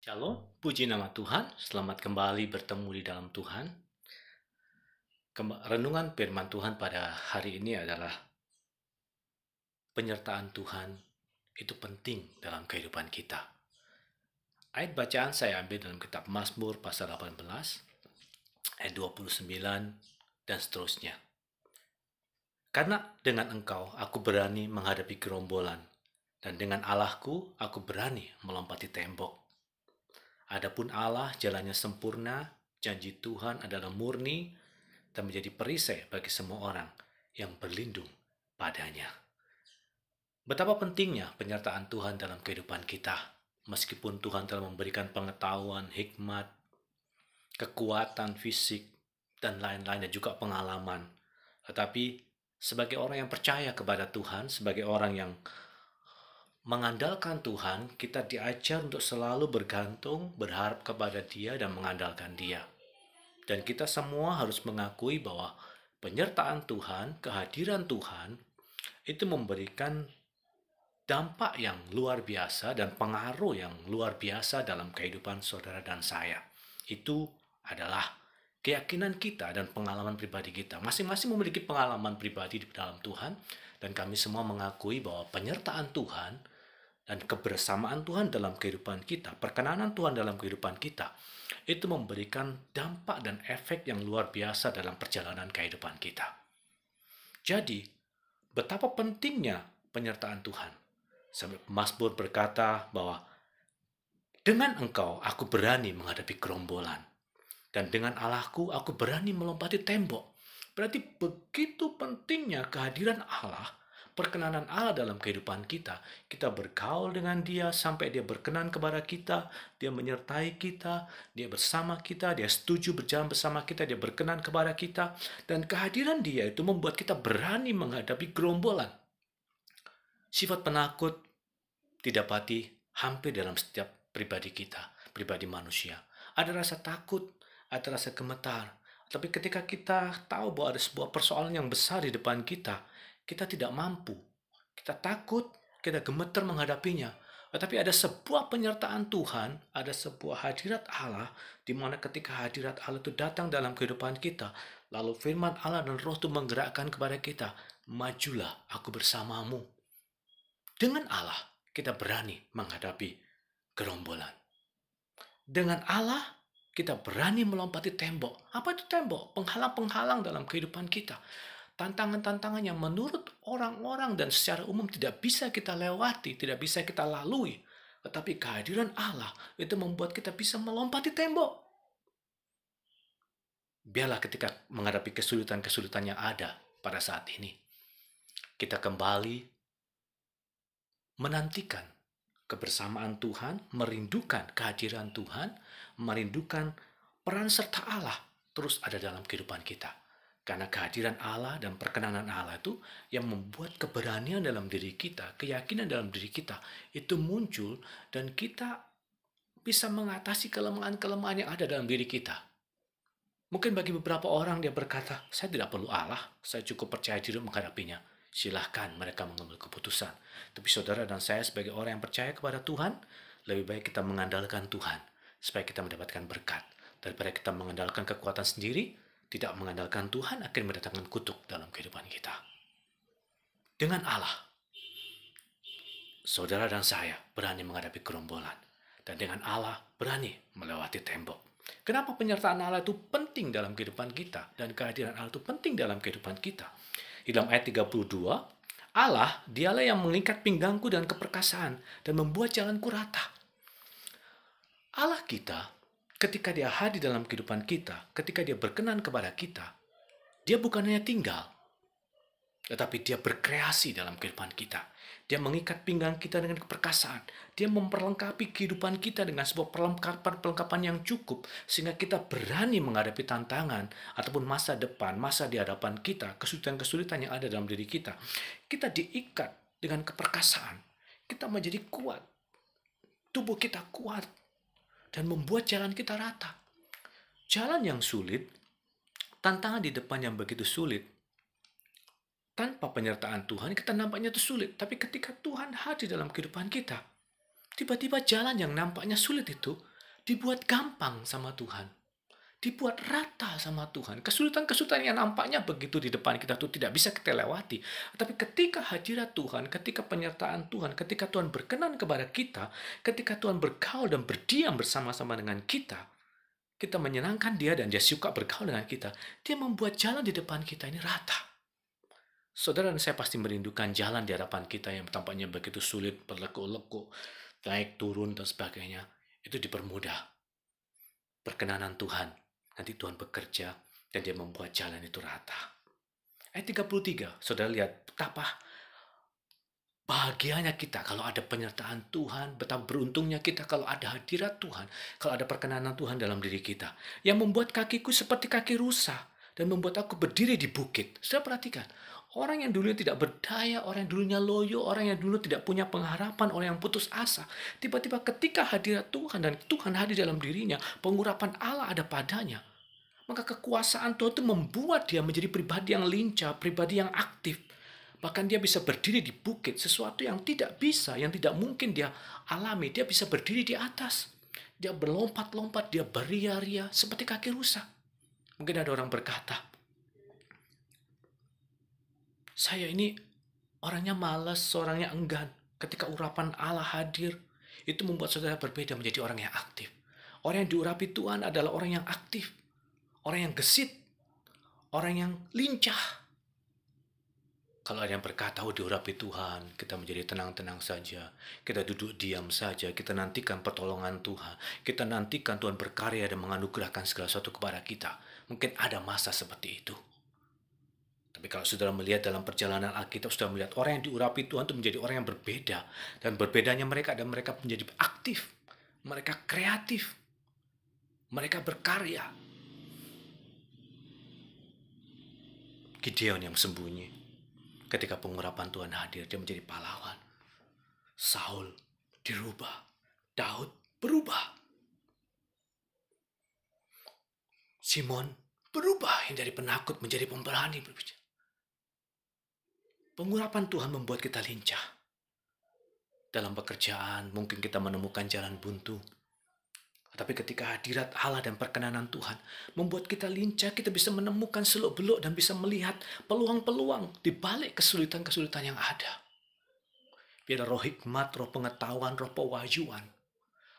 Shalom, puji nama Tuhan. Selamat kembali bertemu di dalam Tuhan. Renungan firman Tuhan pada hari ini adalah penyertaan Tuhan itu penting dalam kehidupan kita. Ayat bacaan saya ambil dalam kitab Mazmur pasal 18, ayat 29, dan seterusnya. Karena dengan Engkau aku berani menghadapi gerombolan, dan dengan Allahku aku berani melompati tembok. Adapun Allah jalannya sempurna, janji Tuhan adalah murni dan menjadi perisai bagi semua orang yang berlindung padanya. Betapa pentingnya penyertaan Tuhan dalam kehidupan kita. Meskipun Tuhan telah memberikan pengetahuan, hikmat, kekuatan fisik, dan lain-lain, dan juga pengalaman. Tetapi sebagai orang yang percaya kepada Tuhan, sebagai orang yang mengandalkan Tuhan, kita diajar untuk selalu bergantung, berharap kepada Dia, dan mengandalkan Dia. Dan kita semua harus mengakui bahwa penyertaan Tuhan, kehadiran Tuhan, itu memberikan dampak yang luar biasa dan pengaruh yang luar biasa dalam kehidupan saudara dan saya. Itu adalah keyakinan kita dan pengalaman pribadi kita. Masing-masing memiliki pengalaman pribadi di dalam Tuhan, dan kami semua mengakui bahwa penyertaan Tuhan dan kebersamaan Tuhan dalam kehidupan kita, perkenanan Tuhan dalam kehidupan kita, itu memberikan dampak dan efek yang luar biasa dalam perjalanan kehidupan kita. Jadi, betapa pentingnya penyertaan Tuhan. Sampai Mazmur berkata bahwa dengan Engkau aku berani menghadapi gerombolan, dan dengan Allahku aku berani melompati tembok. Berarti begitu pentingnya kehadiran Allah, perkenanan Allah dalam kehidupan kita. Kita bergaul dengan Dia sampai Dia berkenan kepada kita, Dia menyertai kita, Dia bersama kita, Dia setuju berjalan bersama kita, Dia berkenan kepada kita. Dan kehadiran Dia itu membuat kita berani menghadapi gerombolan. Sifat penakut didapati hampir dalam setiap pribadi kita, pribadi manusia. Ada rasa takut, ada rasa gemetar. Tapi ketika kita tahu bahwa ada sebuah persoalan yang besar di depan kita, kita tidak mampu. Kita takut, kita gemetar menghadapinya. Tetapi ada sebuah penyertaan Tuhan, ada sebuah hadirat Allah, di mana ketika hadirat Allah itu datang dalam kehidupan kita, lalu firman Allah dan roh itu menggerakkan kepada kita, majulah aku bersamamu. Dengan Allah, kita berani menghadapi gerombolan. Dengan Allah, kita berani melompati tembok. Apa itu tembok? Penghalang-penghalang dalam kehidupan kita. Tantangan-tantangan yang menurut orang-orang dan secara umum tidak bisa kita lewati, tidak bisa kita lalui. Tetapi kehadiran Allah itu membuat kita bisa melompati tembok. Biarlah ketika menghadapi kesulitan-kesulitan yang ada pada saat ini, kita kembali menantikan kebersamaan Tuhan, merindukan kehadiran Tuhan, merindukan peran serta Allah terus ada dalam kehidupan kita. Karena kehadiran Allah dan perkenanan Allah itu yang membuat keberanian dalam diri kita, keyakinan dalam diri kita itu muncul, dan kita bisa mengatasi kelemahan-kelemahan yang ada dalam diri kita. Mungkin bagi beberapa orang dia berkata, saya tidak perlu Allah, saya cukup percaya diri menghadapinya. Silahkan mereka mengambil keputusan. Tapi saudara dan saya sebagai orang yang percaya kepada Tuhan, lebih baik kita mengandalkan Tuhan, supaya kita mendapatkan berkat. Daripada kita mengandalkan kekuatan sendiri, tidak mengandalkan Tuhan akan mendatangkan kutuk dalam kehidupan kita. Dengan Allah, saudara dan saya berani menghadapi gerombolan. Dan dengan Allah berani melewati tembok. Kenapa penyertaan Allah itu penting dalam kehidupan kita, dan kehadiran Allah itu penting dalam kehidupan kita? Di dalam ayat 32, Allah dialah yang mengikat pinggangku dan keperkasaan dan membuat jalanku rata. Allah kita, ketika Dia hadir dalam kehidupan kita, ketika Dia berkenan kepada kita, Dia bukan hanya tinggal, tetapi Dia berkreasi dalam kehidupan kita. Dia mengikat pinggang kita dengan keperkasaan. Dia memperlengkapi kehidupan kita dengan sebuah perlengkapan yang cukup, sehingga kita berani menghadapi tantangan ataupun masa depan, masa di hadapan kita, kesulitan-kesulitan yang ada dalam diri kita. Kita diikat dengan keperkasaan. Kita menjadi kuat. Tubuh kita kuat. Dan membuat jalan kita rata. Jalan yang sulit, tantangan di depan yang begitu sulit, tanpa penyertaan Tuhan, kita nampaknya itu sulit. Tapi ketika Tuhan hadir dalam kehidupan kita, tiba-tiba jalan yang nampaknya sulit itu dibuat gampang sama Tuhan. Dibuat rata sama Tuhan. Kesulitan-kesulitan yang nampaknya begitu di depan kita tuh tidak bisa kita lewati. Tapi ketika hadirat Tuhan, ketika penyertaan Tuhan, ketika Tuhan berkenan kepada kita, ketika Tuhan bergaul dan berdiam bersama-sama dengan kita menyenangkan Dia dan Dia suka bergaul dengan kita, Dia membuat jalan di depan kita ini rata. Saudara dan saya pasti merindukan jalan di hadapan kita yang tampaknya begitu sulit, berlekuk-lekuk, naik turun dan sebagainya. Itu dipermudah. Perkenanan Tuhan. Nanti Tuhan bekerja dan Dia membuat jalan itu rata. Ayat 33, saudara lihat betapa bahagianya kita kalau ada penyertaan Tuhan, betapa beruntungnya kita kalau ada hadirat Tuhan, kalau ada perkenanan Tuhan dalam diri kita. Yang membuat kakiku seperti kaki rusa dan membuat aku berdiri di bukit. Saudara perhatikan, orang yang dulunya tidak berdaya, orang yang dulunya loyo, orang yang dulu tidak punya pengharapan, orang yang putus asa. Tiba-tiba ketika hadirat Tuhan dan Tuhan hadir dalam dirinya, pengurapan Allah ada padanya. Maka kekuasaan Tuhan itu membuat dia menjadi pribadi yang lincah, pribadi yang aktif. Bahkan dia bisa berdiri di bukit, sesuatu yang tidak bisa, yang tidak mungkin dia alami. Dia bisa berdiri di atas. Dia berlompat-lompat, dia beria-ria seperti kaki rusa. Mungkin ada orang berkata, saya ini orangnya malas, orangnya enggan. Ketika urapan Allah hadir, itu membuat saudara berbeda menjadi orang yang aktif. Orang yang diurapi Tuhan adalah orang yang aktif. Orang yang gesit, orang yang lincah. Kalau ada yang berkata, diurapi Tuhan, kita menjadi tenang-tenang saja. Kita duduk diam saja, kita nantikan pertolongan Tuhan. Kita nantikan Tuhan berkarya dan menganugerahkan segala sesuatu kepada kita. Mungkin ada masa seperti itu. Tapi kalau saudara melihat dalam perjalanan Alkitab, saudara melihat orang yang diurapi Tuhan itu menjadi orang yang berbeda. Dan berbedanya mereka menjadi aktif. Mereka kreatif. Mereka berkarya. Gideon yang sembunyi. Ketika pengurapan Tuhan hadir, dia menjadi pahlawan. Saul dirubah. Daud berubah. Simon berubah yang dari penakut menjadi pemberani berbicara. Pengurapan Tuhan membuat kita lincah. Dalam pekerjaan mungkin kita menemukan jalan buntu. Tapi ketika hadirat Allah dan perkenanan Tuhan membuat kita lincah, kita bisa menemukan seluk-beluk dan bisa melihat peluang-peluang di balik kesulitan-kesulitan yang ada. Biar roh hikmat, roh pengetahuan, roh pewahyuan,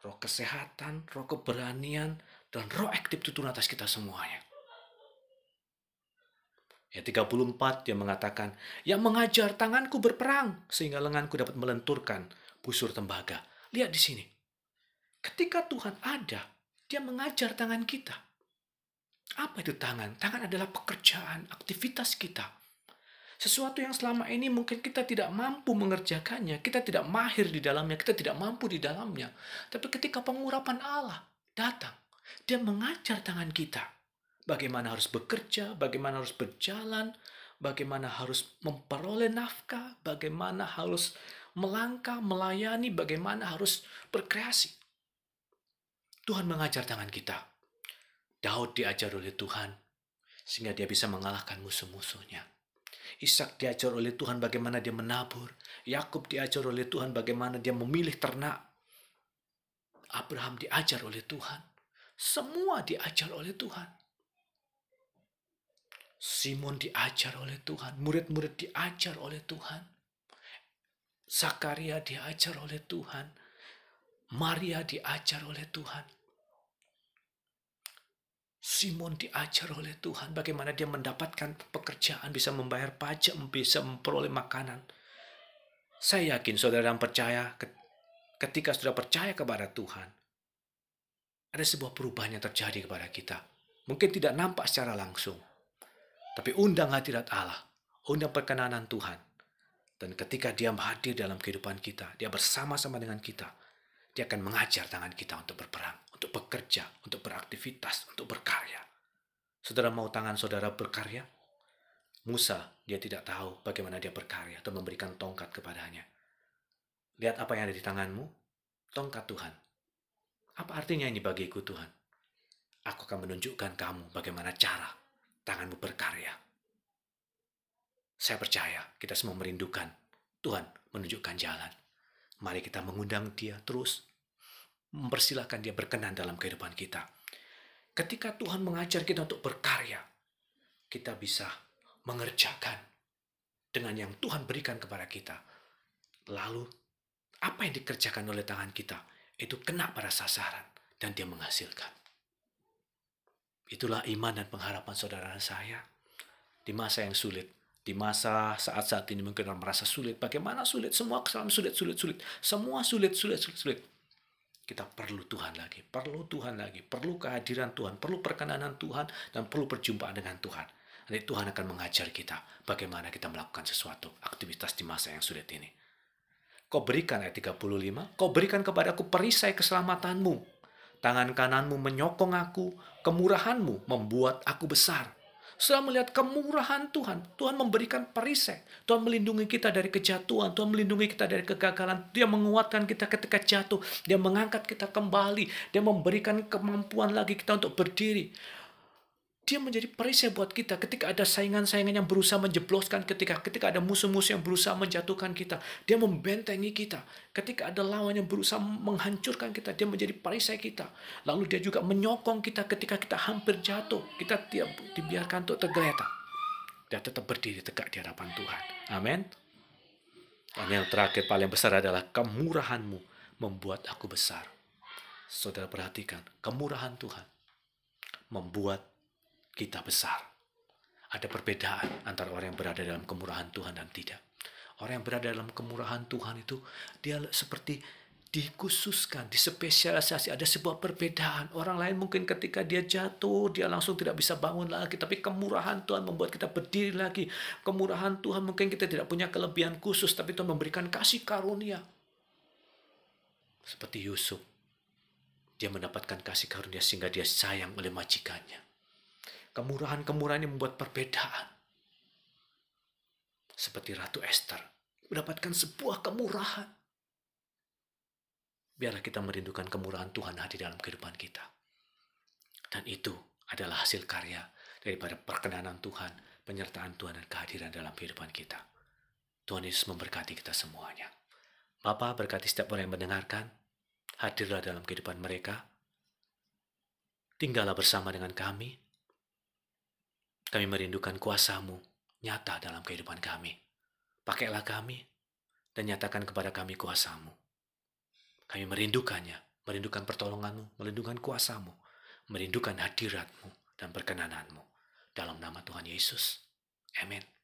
roh kesehatan, roh keberanian, dan roh aktif itu turun atas kita semuanya. Ayat 34 dia mengatakan, yang mengajar tanganku berperang sehingga lenganku dapat melenturkan busur tembaga. Lihat di sini. Ketika Tuhan ada, dia mengajar tangan kita. Apa itu tangan? Tangan adalah pekerjaan, aktivitas kita. Sesuatu yang selama ini mungkin kita tidak mampu mengerjakannya, kita tidak mahir di dalamnya, kita tidak mampu di dalamnya. Tapi ketika pengurapan Allah datang, dia mengajar tangan kita. Bagaimana harus bekerja, bagaimana harus berjalan, bagaimana harus memperoleh nafkah, bagaimana harus melangkah, melayani, bagaimana harus berkreasi. Tuhan mengajar tangan kita. Daud diajar oleh Tuhan sehingga dia bisa mengalahkan musuh-musuhnya. Ishak diajar oleh Tuhan bagaimana dia menabur. Yakub diajar oleh Tuhan bagaimana dia memilih ternak. Abraham diajar oleh Tuhan. Semua diajar oleh Tuhan. Simon diajar oleh Tuhan. Murid-murid diajar oleh Tuhan. Zakaria diajar oleh Tuhan. Maria diajar oleh Tuhan. Simon diajar oleh Tuhan bagaimana dia mendapatkan pekerjaan, bisa membayar pajak, bisa memperoleh makanan. Saya yakin saudara yang percaya, ketika saudara percaya kepada Tuhan, ada sebuah perubahan yang terjadi kepada kita. Mungkin tidak nampak secara langsung, tapi undang hadirat Allah, undang perkenanan Tuhan. Dan ketika dia hadir dalam kehidupan kita, dia bersama-sama dengan kita, dia akan mengajar tangan kita untuk berperang, untuk bekerja, untuk beraktivitas, untuk berkarya. Saudara mau tangan saudara berkarya? Musa, dia tidak tahu bagaimana dia berkarya atau memberikan tongkat kepadanya. Lihat apa yang ada di tanganmu, tongkat Tuhan. Apa artinya ini bagiku Tuhan? Aku akan menunjukkan kamu bagaimana cara tanganmu berkarya. Saya percaya kita semua merindukan Tuhan menunjukkan jalan. Mari kita mengundang dia terus. mempersilahkan dia berkenan dalam kehidupan kita. Ketika Tuhan mengajar kita untuk berkarya, kita bisa mengerjakan dengan yang Tuhan berikan kepada kita. Lalu, apa yang dikerjakan oleh tangan kita, itu kena pada sasaran, dan dia menghasilkan. Itulah iman dan pengharapan saudara dan saya. Di masa yang sulit, di masa saat-saat ini mungkin orang merasa sulit. Bagaimana sulit? Semua kesalahan sulit. Semua sulit. Kita perlu Tuhan lagi, perlu kehadiran Tuhan, perlu perkenanan Tuhan, dan perlu perjumpaan dengan Tuhan. Nanti Tuhan akan mengajar kita bagaimana kita melakukan sesuatu, aktivitas di masa yang sulit ini. Kau berikan, ayat 35, kau berikan kepadaku perisai keselamatanmu. Tangan kananmu menyokong aku, kemurahanmu membuat aku besar. Setelah melihat kemurahan Tuhan, Tuhan memberikan perisai. Tuhan melindungi kita dari kejatuhan, Tuhan melindungi kita dari kegagalan. Dia menguatkan kita ketika jatuh, dia mengangkat kita kembali, dia memberikan kemampuan lagi kita untuk berdiri. Dia menjadi perisai buat kita ketika ada saingan-saingan yang berusaha menjebloskan ketika ada musuh-musuh yang berusaha menjatuhkan kita. Dia membentengi kita. Ketika ada lawan yang berusaha menghancurkan kita, dia menjadi perisai kita. Lalu dia juga menyokong kita ketika kita hampir jatuh. Kita tidak dibiarkan untuk tergeletak. Dia tetap berdiri tegak di hadapan Tuhan. Amin. Dan yang terakhir paling besar adalah kemurahan-Mu membuat aku besar. Saudara perhatikan, kemurahan Tuhan membuat kita besar. Ada perbedaan antara orang yang berada dalam kemurahan Tuhan dan tidak. Orang yang berada dalam kemurahan Tuhan itu, dia seperti dikhususkan, dispesialisasi. Ada sebuah perbedaan. Orang lain mungkin ketika dia jatuh, dia langsung tidak bisa bangun lagi. Tapi kemurahan Tuhan membuat kita berdiri lagi. Kemurahan Tuhan mungkin kita tidak punya kelebihan khusus, tapi Tuhan memberikan kasih karunia. Seperti Yusuf. Dia mendapatkan kasih karunia sehingga dia sayang oleh majikannya. Kemurahan-kemurahan ini membuat perbedaan. Seperti Ratu Esther, mendapatkan sebuah kemurahan. Biarlah kita merindukan kemurahan Tuhan hadir dalam kehidupan kita. Dan itu adalah hasil karya daripada perkenanan Tuhan, penyertaan Tuhan, dan kehadiran dalam kehidupan kita. Tuhan Yesus memberkati kita semuanya. Bapa, berkati setiap orang yang mendengarkan. Hadirlah dalam kehidupan mereka. Tinggallah bersama dengan kami. Kami merindukan kuasa-Mu nyata dalam kehidupan kami. Pakailah kami dan nyatakan kepada kami kuasa-Mu. Kami merindukannya, merindukan pertolongan-Mu, merindukan kuasa-Mu, merindukan hadirat-Mu dan perkenanan-Mu. Dalam nama Tuhan Yesus. Amin.